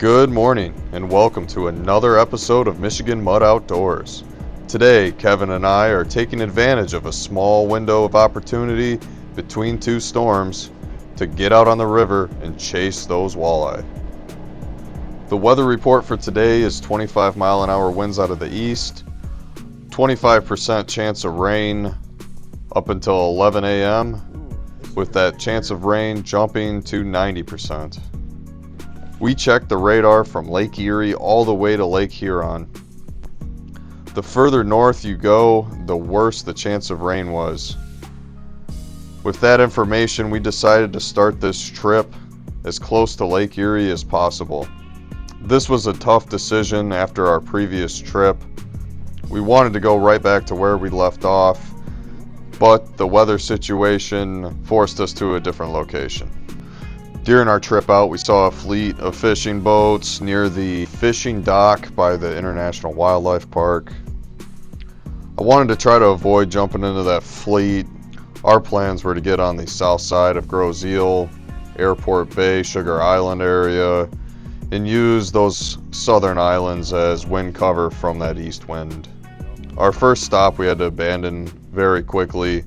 Good morning and welcome to another episode of Michigan Mud Outdoors. Today, Kevin and I are taking advantage of a small window of opportunity between two storms to get out on the river and chase those walleye. The weather report for today is 25-mile-an-hour winds out of the east, 25% chance of rain up until 11 a.m., with that chance of rain jumping to 90%. We checked the radar from Lake Erie all the way to Lake Huron. The further north you go, the worse the chance of rain was. With that information, we decided to start this trip as close to Lake Erie as possible. This was a tough decision after our previous trip. We wanted to go right back to where we left off, but the weather situation forced us to a different location. During our trip out, we saw a fleet of fishing boats near the fishing dock by the International Wildlife Park. I wanted to try to avoid jumping into that fleet. Our plans were to get on the south side of Grosse Ile, Airport Bay, Sugar Island area, and use those southern islands as wind cover from that east wind. Our first stop we had to abandon very quickly.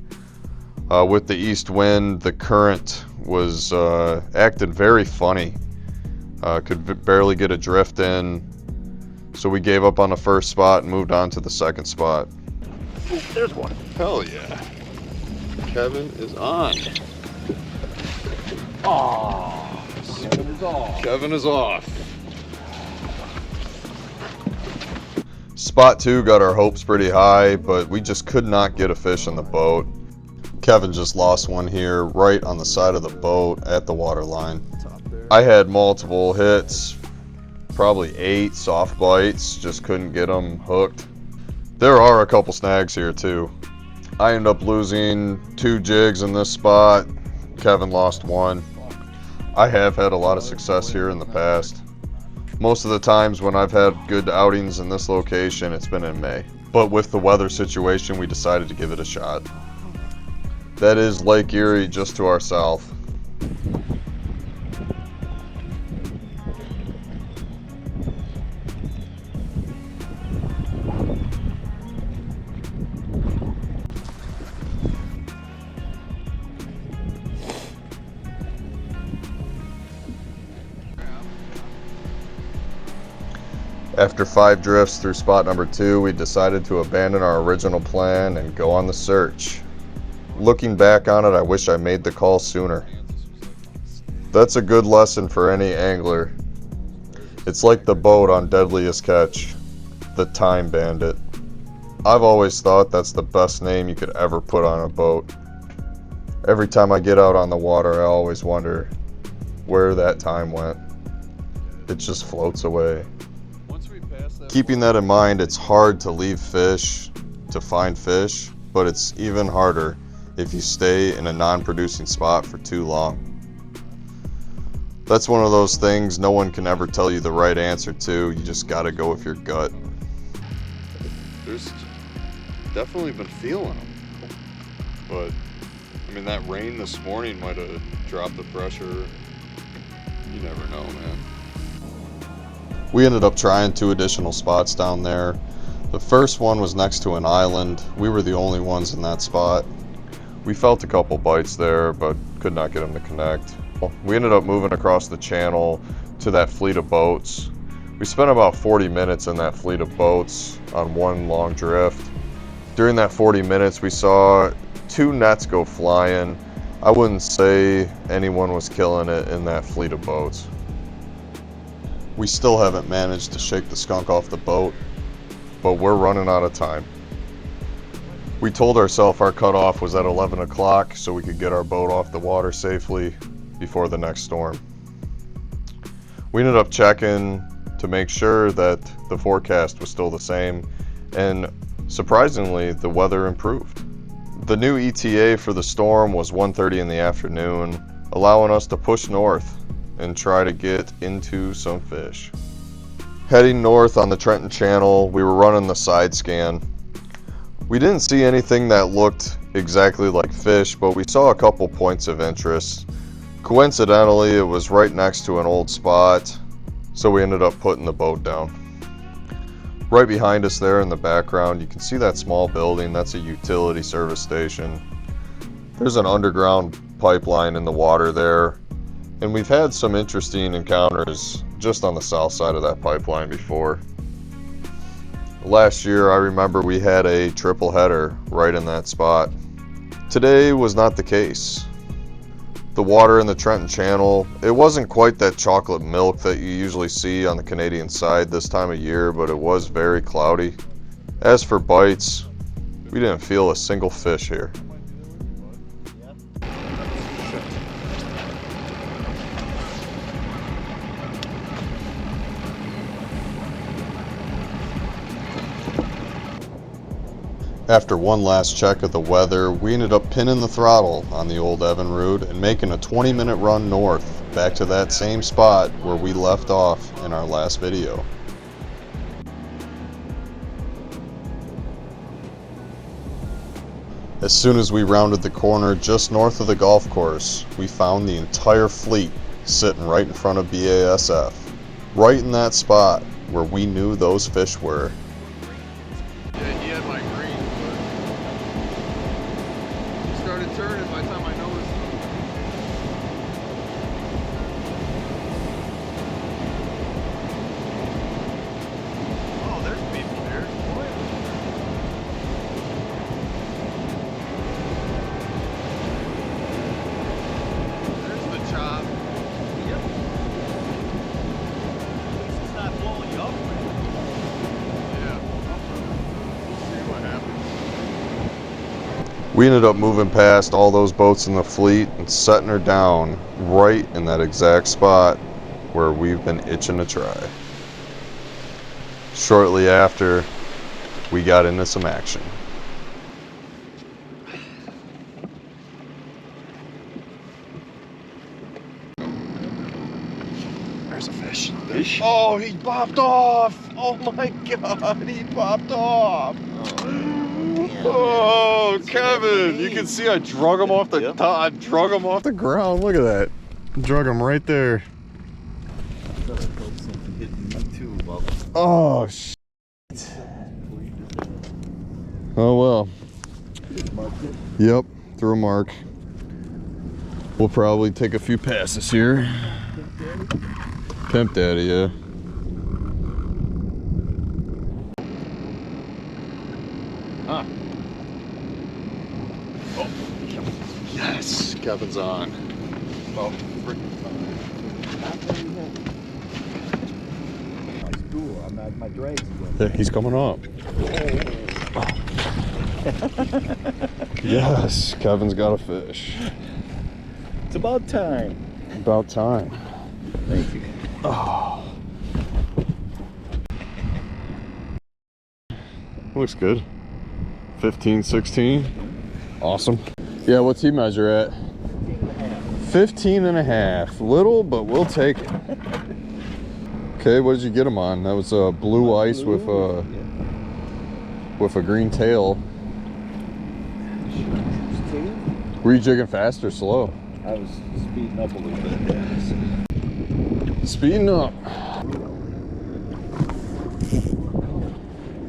With the east wind, the current was acted very funny. Could barely get a drift in, so we gave up on the first spot and moved on to the second spot. Ooh, there's one. Hell yeah. Kevin is on. Oh, Kevin is off. Kevin is off. Spot 2 got our hopes pretty high, but we just could not get a fish in the boat. Kevin just lost one here right on the side of the boat at the water line. I had multiple hits, probably 8 soft bites, just couldn't get them hooked. There are a couple snags here too. I ended up losing 2 jigs in this spot. Kevin lost 1. I have had a lot of success here in the past. Most of the times when I've had good outings in this location, it's been in May. But with the weather situation, we decided to give it a shot. That is Lake Erie just to our south. After 5 drifts through spot number 2, we decided to abandon our original plan and go on the search. Looking back on it, I wish I made the call sooner. That's a good lesson for any angler. It's like the boat on Deadliest Catch, the Time Bandit. I've always thought that's the best name you could ever put on a boat. Every time I get out on the water, I always wonder where that time went. It just floats away. Keeping that in mind, it's hard to leave fish to find fish, but it's even harder if you stay in a non-producing spot for too long. That's one of those things no one can ever tell you the right answer to. You just gotta go with your gut. There's definitely been feeling them, but I mean, that rain this morning might have dropped the pressure. You never know, man. We ended up trying 2 additional spots down there. The first one was next to an island. We were the only ones in that spot. We felt a couple bites there, but could not get them to connect. We ended up moving across the channel to that fleet of boats. We spent about 40 minutes in that fleet of boats on one long drift. During that 40 minutes, we saw 2 nets go flying. I wouldn't say anyone was killing it in that fleet of boats. We still haven't managed to shake the skunk off the boat, but we're running out of time. We told ourselves our cutoff was at 11 o'clock so we could get our boat off the water safely before the next storm. We ended up checking to make sure that the forecast was still the same, and surprisingly, the weather improved. The new ETA for the storm was 1:30 in the afternoon, allowing us to push north and try to get into some fish. Heading north on the Trenton Channel, we were running the side scan. We didn't see anything that looked exactly like fish, but we saw a couple points of interest. Coincidentally, it was right next to an old spot, so we ended up putting the boat down. Right behind us there in the background, you can see that small building. That's a utility service station. There's an underground pipeline in the water there, and we've had some interesting encounters just on the south side of that pipeline before. Last year, I remember we had a triple header right in that spot. Today was not the case. The water in the Trenton Channel, it wasn't quite that chocolate milk that you usually see on the Canadian side this time of year, but it was very cloudy. As for bites, we didn't feel a single fish here. After one last check of the weather, we ended up pinning the throttle on the old Evan Route and making a 20-minute run north back to that same spot where we left off in our last video. As soon as we rounded the corner just north of the golf course, we found the entire fleet sitting right in front of BASF, right in that spot where we knew those fish were. Yeah, he had my green, but he started turning by the time I noticed him. Oh, there's people here. There's the chop. Yep. At least it's not blowing you up. Yeah. We'll see what happens. We ended up moving past all those boats in the fleet and setting her down right in that exact spot where we've been itching to try. Shortly after, we got into some action. There's a fish. Fish? Oh, he popped off! Oh my god, he popped off! Oh, Kevin, you can see I drug him off the top. I drug him off The ground, look at that. Drug him right there. Oh, shit. Oh, well. Yep, threw a mark. We'll probably take a few passes here. Pimp Daddy, yeah. Huh. Oh. Yes, Kevin's on. Oh, freaking My drag's Yeah, he's coming up. Yes, Kevin's got a fish. It's about time. About time. Thank you. Oh. Looks good. 15, 16. Awesome. Yeah, what's he measure at? 15 and a half. Little, but we'll take it. Okay, what did you get him on? That was blue ice with a green tail. Were you jigging fast or slow? I was speeding up a little bit. Speeding up.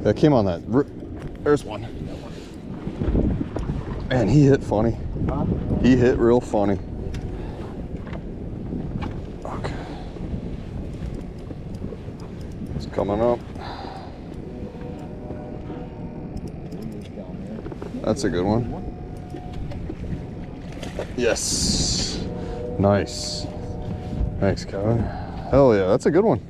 That came on that. There's one. Man, he hit funny. He hit real funny. Okay. It's coming up. That's a good one. Yes. Nice. Thanks, Kevin. Hell yeah, that's a good one.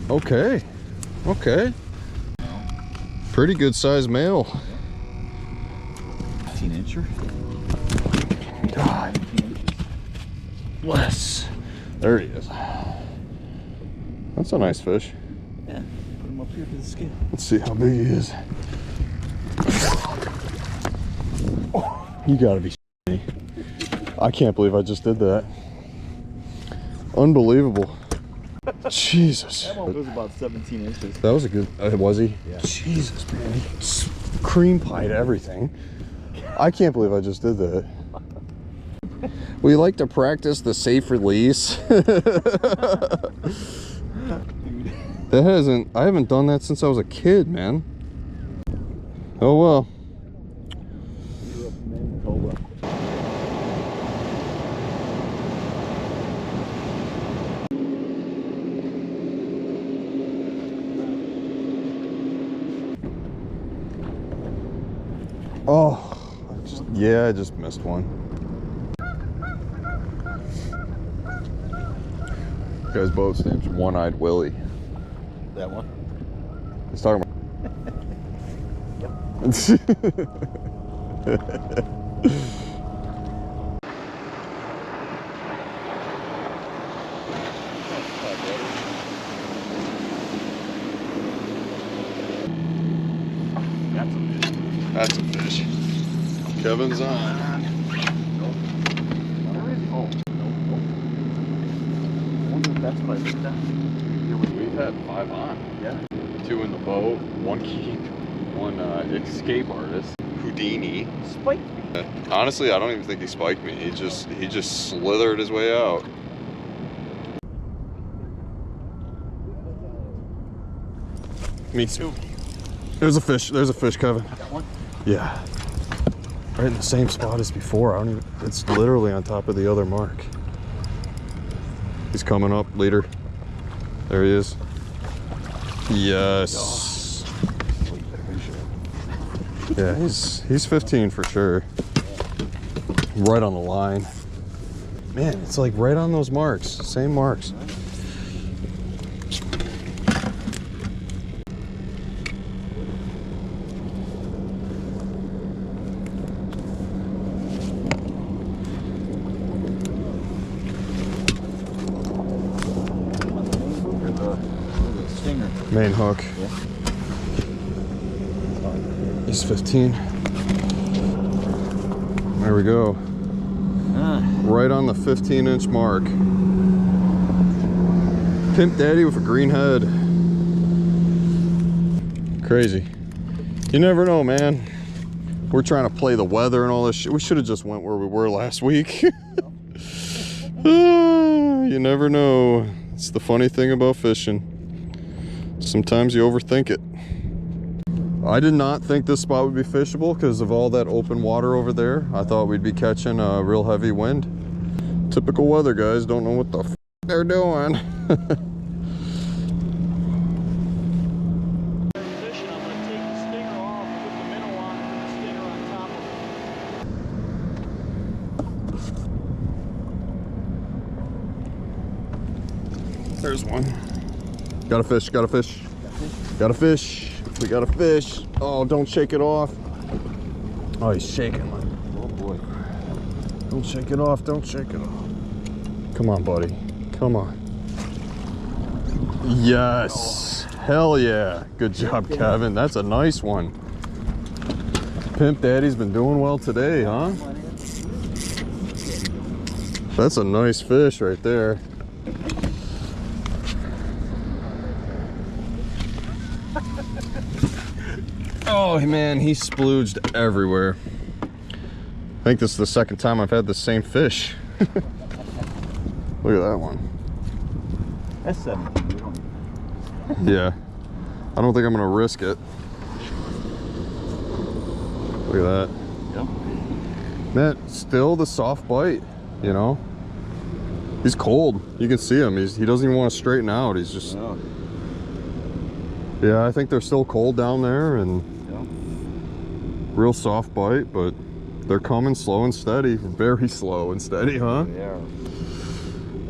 Okay. Okay. Pretty good sized male. 15-incher. God. Bless. There he is. That's a nice fish. Yeah. Put him up here for the scale. Let's see how big he is. Oh, you gotta be me. I can't believe I just did that. Unbelievable. Jesus. That one was about 17 inches. That was a good, was he? Yeah. Jesus, man. He cream pied everything. I can't believe I just did that. We like to practice the safe release. I haven't done that since I was a kid, man. Oh well. Oh, I just missed one. Guy's boat's name's One-Eyed Willie. That one? He's talking about. That's a fish. Kevin's on. We've had 5 on. Yeah. 2 in the boat, 1 keep, 1 escape artist, Houdini. Spiked me. Honestly, I don't even think he spiked me. He just slithered his way out. Me too. There's a fish, Kevin. That one? Yeah. Right in the same spot as before. It's literally on top of the other mark. He's coming up, leader. There he is. Yes. Yeah, he's 15 for sure. Right on the line. Man, it's like right on those marks. Same marks. Main hook. Yeah. He's 15. There we go. Right on the 15-inch mark. Pimp Daddy with a green head. Crazy. You never know, man. We're trying to play the weather and all this shit. We should have just went where we were last week. You never know. It's the funny thing about fishing. Sometimes you overthink it. I did not think this spot would be fishable because of all that open water over there. I thought we'd be catching a real heavy wind. Typical weather guys don't know what the f they're doing. There's one. Got a fish, got a fish. Got a fish. We got a fish. Oh, don't shake it off. Oh, he's shaking. Oh boy. Don't shake it off, don't shake it off. Come on, buddy. Come on. Yes. Hell yeah. Good job, Kevin. That's a nice one. Pimp Daddy's been doing well today, huh? That's a nice fish right there. Oh man, he splooged everywhere. I think this is the second time I've had the same fish. Look at that one. That's 17. Yeah. I don't think I'm gonna risk it. Look at that. Yep. Man, still the soft bite, you know? He's cold. You can see him. He doesn't even want to straighten out. He's just... No. Yeah, I think they're still cold down there and real soft bite, but they're coming slow and steady. Very slow and steady, huh? Yeah.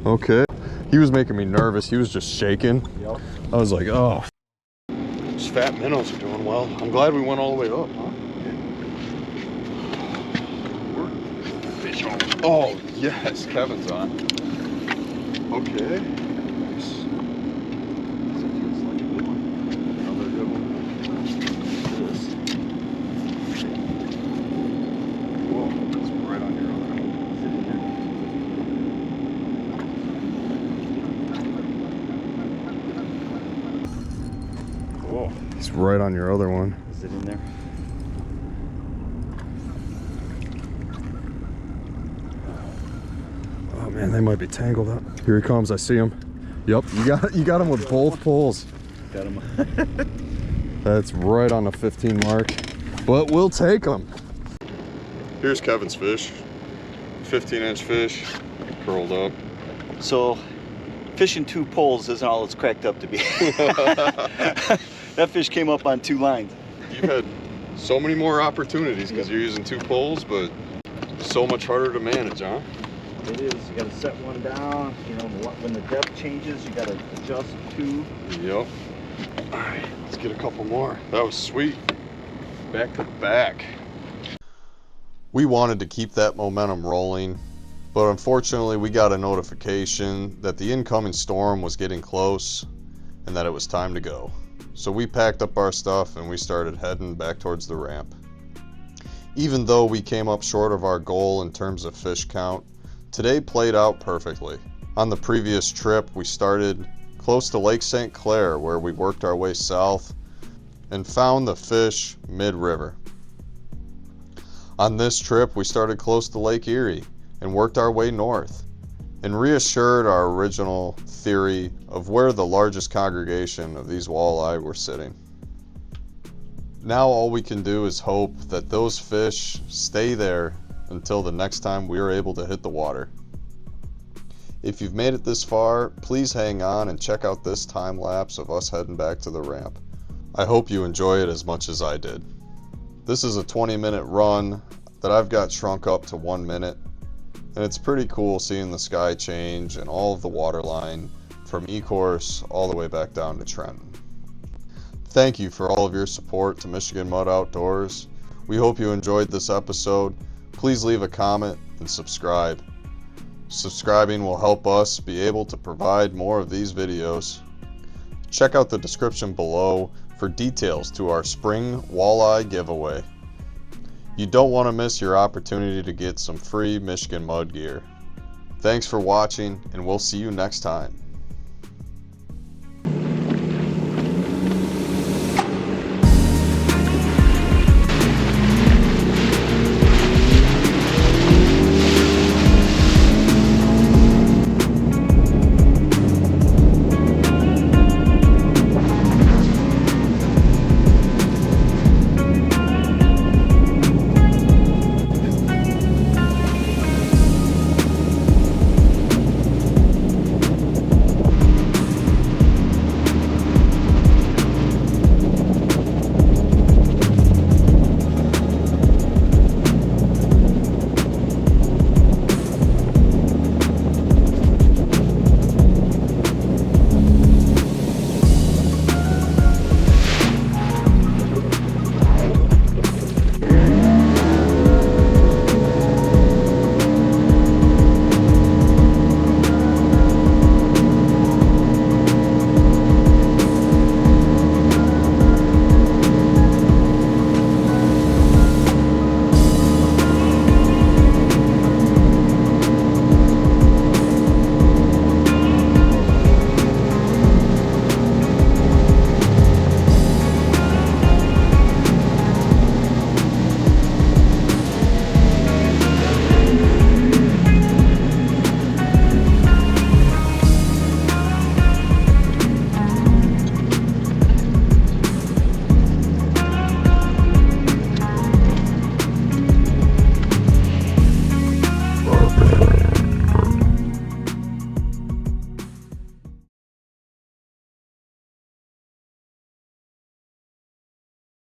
Okay. He was making me nervous. He was just shaking. Yep. I was like, oh. These fat minnows are doing well. I'm glad we went all the way up, huh? Fish on. Oh, yes. Kevin's on. Okay. It's right on your other one. Is it in there? man, they might be tangled up. Here he comes, I see him. Yep, you got him with both poles. Got him. That's right on the 15 mark, but we'll take him. Here's Kevin's fish. 15-inch fish, curled up. So, fishing 2 poles isn't all it's cracked up to be. That fish came up on 2 lines. You've had so many more opportunities because you're using 2 poles, but so much harder to manage, huh? It is. You got to set one down. You know, when the depth changes, you got to adjust 2. Yep. All right, let's get a couple more. That was sweet. Back to back. We wanted to keep that momentum rolling, but unfortunately we got a notification that the incoming storm was getting close and that it was time to go. So we packed up our stuff and we started heading back towards the ramp. Even though we came up short of our goal in terms of fish count, today played out perfectly. On the previous trip, we started close to Lake St. Clair, where we worked our way south and found the fish mid-river. On this trip, we started close to Lake Erie and worked our way north and reassured our original theory of where the largest congregation of these walleye were sitting. Now all we can do is hope that those fish stay there until the next time we are able to hit the water. If you've made it this far, please hang on and check out this time lapse of us heading back to the ramp. I hope you enjoy it as much as I did. This is a 20-minute run that I've got shrunk up to 1 minute, and it's pretty cool seeing the sky change and all of the water line from Ecorse all the way back down to Trenton. Thank you for all of your support to Michigan Mud Outdoors. We hope you enjoyed this episode. Please leave a comment and subscribe. Subscribing will help us be able to provide more of these videos. Check out the description below for details to our spring walleye giveaway. You don't want to miss your opportunity to get some free Michigan mud gear. Thanks for watching, and we'll see you next time.